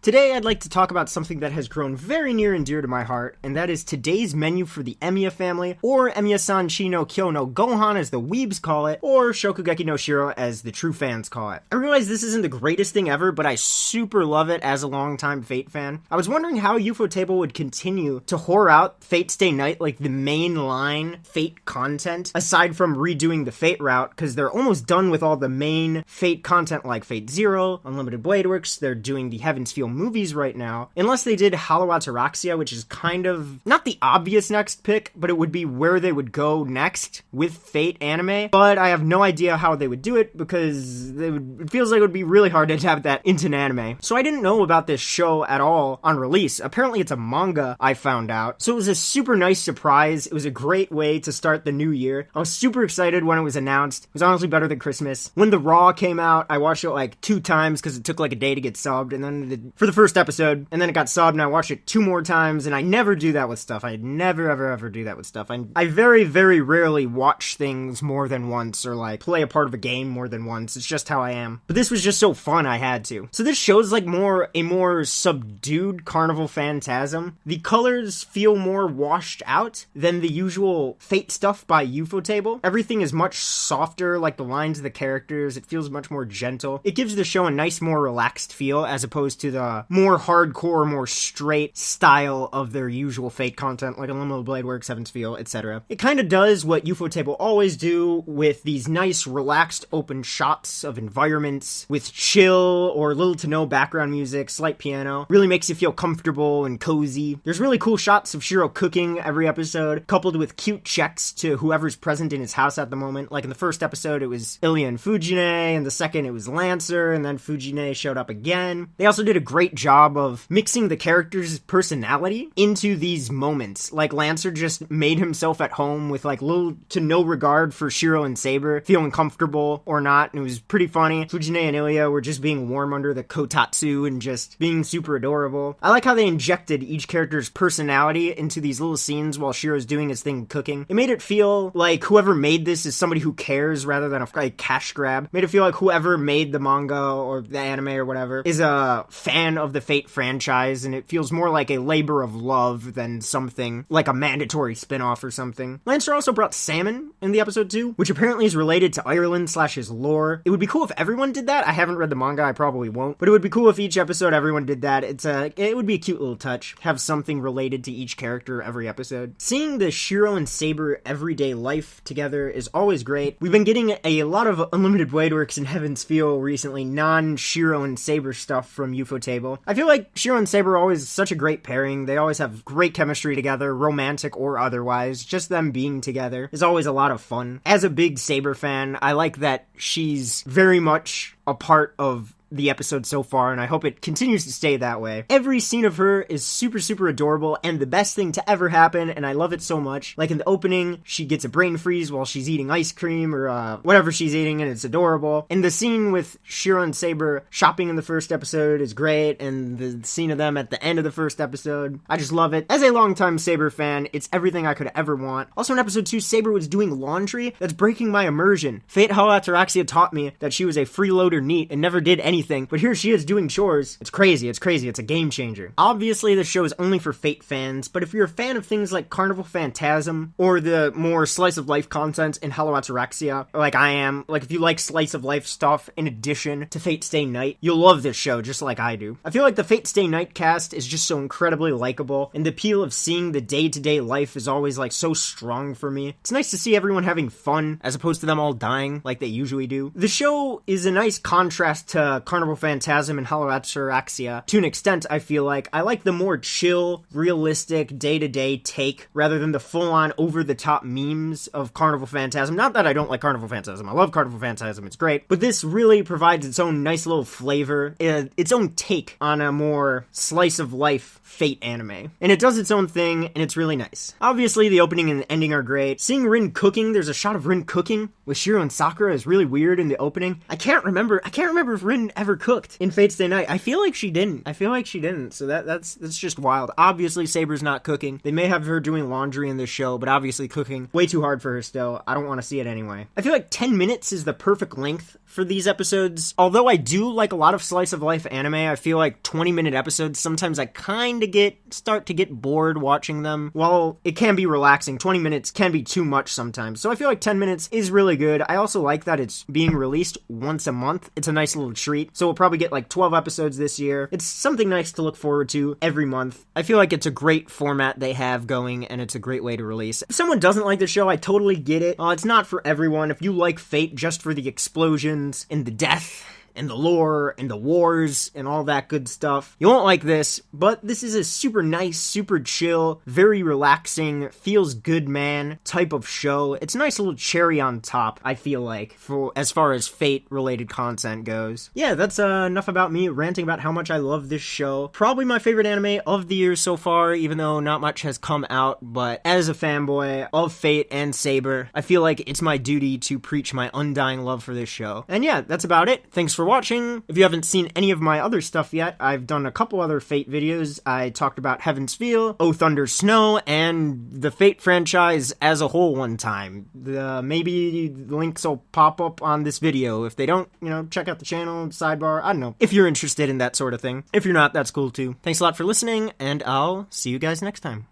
Today I'd like to talk about something that has grown very near and dear to my heart, and that is today's menu for the Emiya family, or Emiya-san Chi no Kyou no Gohan as the weebs call it, or Shokugeki no Shiro as the true fans call it. I realize this isn't the greatest thing ever, but I super love it as a longtime Fate fan. I was wondering how Ufotable would continue to whore out Fate Stay Night like the mainline Fate content, aside from redoing the Fate route, because they're almost done with all the main Fate content like Fate Zero, Unlimited Blade Works, they're doing the Heaven's Feel movies right now, unless they did Hollow Ataraxia, which is kind of not the obvious next pick, but it would be where they would go next with Fate anime, but I have no idea how they would do it because it feels like it would be really hard to adapt that into an anime. So I didn't know about this show at all on release. Apparently it's a manga, I found out. So it was a super nice surprise. It was a great way to start the new year. I was super excited when it was announced. It was honestly better than Christmas. When the Raw came out, I watched it like 2 times because it took like a day to get subbed, and then for the first episode, and then it got subbed, and I watched it 2 more times, and I never do that with stuff. I never, ever do that with stuff. I very, very rarely watch things more than once, or like play a part of a game more than once. It's just how I am. But this was just so fun, I had to. So this shows like a more subdued Carnival Phantasm. The colors feel more washed out than the usual Fate stuff by Ufotable. Everything is much softer, like the lines of the characters. It feels much more gentle. It gives the show a nice, more relaxed feel, as opposed to the more hardcore, more straight style of their usual Fate content, like Unlimited Blade Works, Heaven's Feel, etc. It kind of does what Ufotable always do with these nice, relaxed, open shots of environments with chill or little to no background music, slight piano. Really makes you feel comfortable and cozy. There's really cool shots of Shiro cooking every episode, coupled with cute checks to whoever's present in his house at the moment. Like in the first episode, it was Ilya and Fujine, and the second, it was Lancer, and then Fujine showed up again. They also did a great job of mixing the character's personality into these moments. Like Lancer just made himself at home with like little to no regard for Shiro and Saber feeling comfortable or not, and it was pretty funny. Fujine and Ilya were just being warm under the kotatsu and just being super adorable. I like how they injected each character's personality into these little scenes while Shiro's doing his thing cooking. It made it feel like whoever made this is somebody who cares rather than a cash grab. Made it feel like whoever made the manga or the anime or whatever is a fan of the Fate franchise, and it feels more like a labor of love than something like a mandatory spin-off or something. Lancer also brought salmon in the episode too, which apparently is related to Ireland / his lore. It would be cool if everyone did that. I haven't read the manga, I probably won't, but it would be cool if each episode everyone did that. It would be a cute little touch. Have something related to each character every episode. Seeing the Shiro and Saber everyday life together is always great. We've been getting a lot of Unlimited Blade Works and Heaven's Feel recently, non-Shiro and Saber stuff from Ufotable. I feel like Shiro and Saber are always such a great pairing. They always have great chemistry together, romantic or otherwise. Just them being together is always a lot of fun. As a big Saber fan, I like that she's very much a part of the episode so far, and I hope it continues to stay that way. Every scene of her is super, super adorable and the best thing to ever happen, and I love it so much. Like in the opening, she gets a brain freeze while she's eating ice cream or whatever she's eating, and it's adorable. And the scene with Shiro and Saber shopping in the first episode is great, and the scene of them at the end of the first episode, I just love it. As a longtime Saber fan, it's everything I could ever want. Also in episode 2, Saber was doing laundry. That's breaking my immersion. Fate Hollow Ataraxia taught me that she was a freeloader NEET and never did anything, but here she is doing chores. It's crazy, it's a game changer. Obviously, this show is only for Fate fans, but if you're a fan of things like Carnival Phantasm, or the more slice of life content in Hollow Ataraxia, like I am, like if you like slice of life stuff in addition to Fate Stay Night, you'll love this show just like I do. I feel like the Fate Stay Night cast is just so incredibly likable, and the appeal of seeing the day-to-day life is always like so strong for me. It's nice to see everyone having fun, as opposed to them all dying like they usually do. The show is a nice contrast to Carnival Phantasm and Hollow Ataraxia. To an extent, I feel like I like the more chill, realistic, day-to-day take, rather than the full-on, over-the-top memes of Carnival Phantasm. Not that I don't like Carnival Phantasm. I love Carnival Phantasm. It's great. But this really provides its own nice little flavor, its own take on a more slice-of-life Fate anime. And it does its own thing, and it's really nice. Obviously, the opening and the ending are great. Seeing Rin cooking, there's a shot of Rin cooking with Shiro and Sakura is really weird in the opening. I can't remember if Rin ever cooked in Fate's Day Night. I feel like she didn't. So that's just wild. Obviously, Saber's not cooking. They may have her doing laundry in this show, but obviously cooking way too hard for her still. I don't want to see it anyway. I feel like 10 minutes is the perfect length for these episodes. Although I do like a lot of slice of life anime, I feel like 20-minute episodes, sometimes I kind of start to get bored watching them. While it can be relaxing, 20 minutes can be too much sometimes. So I feel like 10 minutes is really good. I also like that it's being released once a month. It's a nice little treat. So we'll probably get like 12 episodes this year. It's something nice to look forward to every month. I feel like it's a great format they have going, and it's a great way to release. If someone doesn't like the show, I totally get it. It's not for everyone. If you like Fate just for the explosions and the death and the lore and the wars and all that good stuff, you won't like this, but this is a super nice, super chill, very relaxing, feels good man type of show. It's a nice little cherry on top, I feel like, for as far as Fate related content goes. Yeah, that's enough about me ranting about how much I love this show. Probably my favorite anime of the year so far, even though not much has come out, but as a fanboy of Fate and Saber, I feel like it's my duty to preach my undying love for this show. And yeah, that's about it. Thanks for watching. If you haven't seen any of my other stuff yet, I've done a couple other Fate videos. I talked about Heaven's Feel, Oh Thunder Snow, and the Fate franchise as a whole one time. Maybe the links will pop up on this video. If they don't, check out the channel, sidebar, I don't know. If you're interested in that sort of thing. If you're not, that's cool too. Thanks a lot for listening, and I'll see you guys next time.